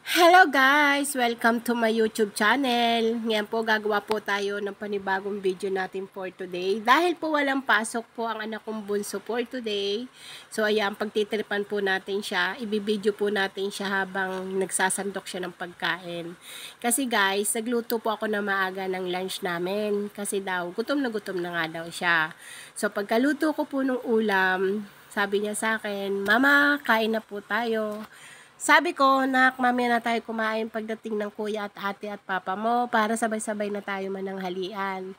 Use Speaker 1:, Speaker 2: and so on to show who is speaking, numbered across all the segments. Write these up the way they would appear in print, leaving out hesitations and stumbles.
Speaker 1: Hello guys! Welcome to my YouTube channel. Ngayon po gagawa po tayo ng panibagong video natin for today. Dahil po walang pasok po ang anak kong bunso for today. So ayan, pagtitripan po natin siya. Ibibideo po natin siya habang nagsasandok siya ng pagkain. Kasi guys, nagluto po ako na maaga ng lunch namin. Kasi daw, gutom na nga daw siya. So pagkaluto ko po ng ulam, sabi niya sa akin, "Mama, kain na po tayo." Sabi ko, "Nak, mamaya na tayo kumain pagdating ng kuya at ate at papa mo para sabay-sabay na tayo mananghalian."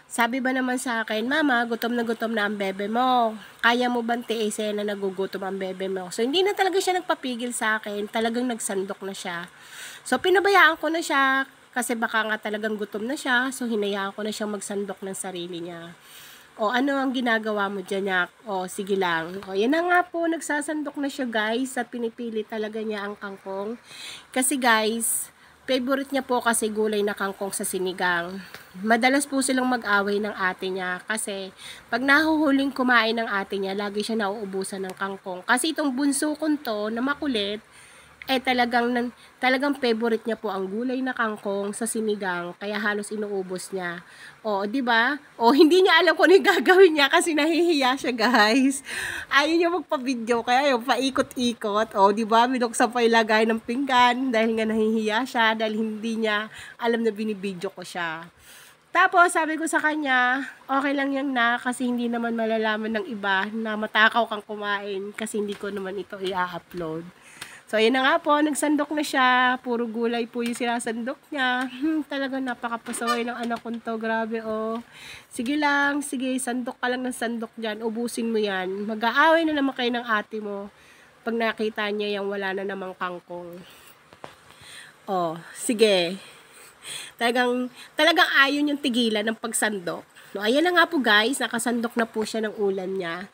Speaker 1: Sabi ba naman sa akin, "Mama, gutom na ang bebe mo. Kaya mo bang tiisin na nagugutom ang bebe mo?" So, hindi na talaga siya nagpapigil sa akin. Talagang nagsandok na siya. So, pinabayaan ko na siya kasi baka nga talagang gutom na siya. So, hinayaan ko na siyang magsandok ng sarili niya. O, ano ang ginagawa mo dyan, Yak? O, sige lang. O, yan na nga po, nagsasandok na siya, guys, at pinipili talaga niya ang kangkong. Kasi, guys, favorite niya po kasi gulay na kangkong sa sinigang. Madalas po silang mag-away ng ate niya kasi pag nahuhuling kumain ng ate niya, lagi siya nauubusan ng kangkong. Kasi itong bunso kong to, na makulit, talagang favorite niya po ang gulay na kangkong sa sinigang, kaya halos inuubos niya. O, 'di ba? O, hindi niya alam kung ano yung gagawin niya kasi nahihiya siya, guys. Ayaw niya magpa-video kaya yung paikot-ikot. O, 'di ba? Binuksan pa yung lagay ng pinggan dahil nga nahihiya siya dahil hindi niya alam na binibidyo ko siya. Tapos, sabi ko sa kanya, okay lang yan na kasi hindi naman malalaman ng iba na matakaw kang kumain kasi hindi ko naman ito i-upload. So, yun na nga po, nagsandok na siya. Puro gulay po yung sinasandok niya. Talagang napakapasaway ng anak ko to. Grabe, oh. Sige lang, sige, sandok ka lang ng sandok dyan. Ubusin mo yan. Mag-aaway na naman kayo ng ate mo pag nakita niya yung wala na namang kangkong. Oh, sige. Talagang ayaw yung tigilan ng pagsandok. No, ayan na nga po guys, nakasandok na po siya ng ulam niya.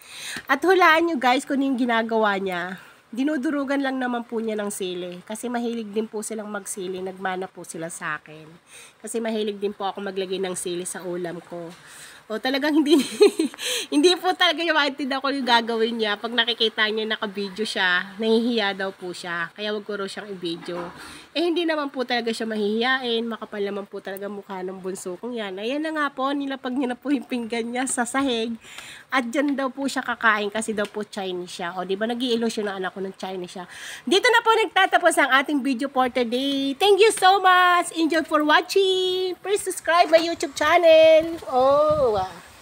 Speaker 1: At hulaan nyo guys kung yung ginagawa niya. Dinudurugan lang naman po niya ng sili. Kasi mahilig din po silang magsili. Nagmana po sila sa akin. Kasi mahilig din po ako maglagay ng sili sa ulam ko. O talagang hindi hindi po talaga niya maintindihan ko yung gagawin niya. Pag nakikita niya naka-video siya, nahihiya daw po siya. Kaya wag ko raw siyang i-video. Hindi naman po talaga siya mahihiyain. Makapal naman po talaga mukha ng bunso kong yan. Ayan na nga po, nilapag niya na po yung pinggan niya sa sahig. At dyan daw po siya kakain kasi daw po Chinese siya. O, di ba nag-i-illusion na anak ko ng Chinese siya. Dito na po nagtatapos ang ating video for today. Thank you so much. Enjoy for watching. Please subscribe my YouTube channel. Oh, wow.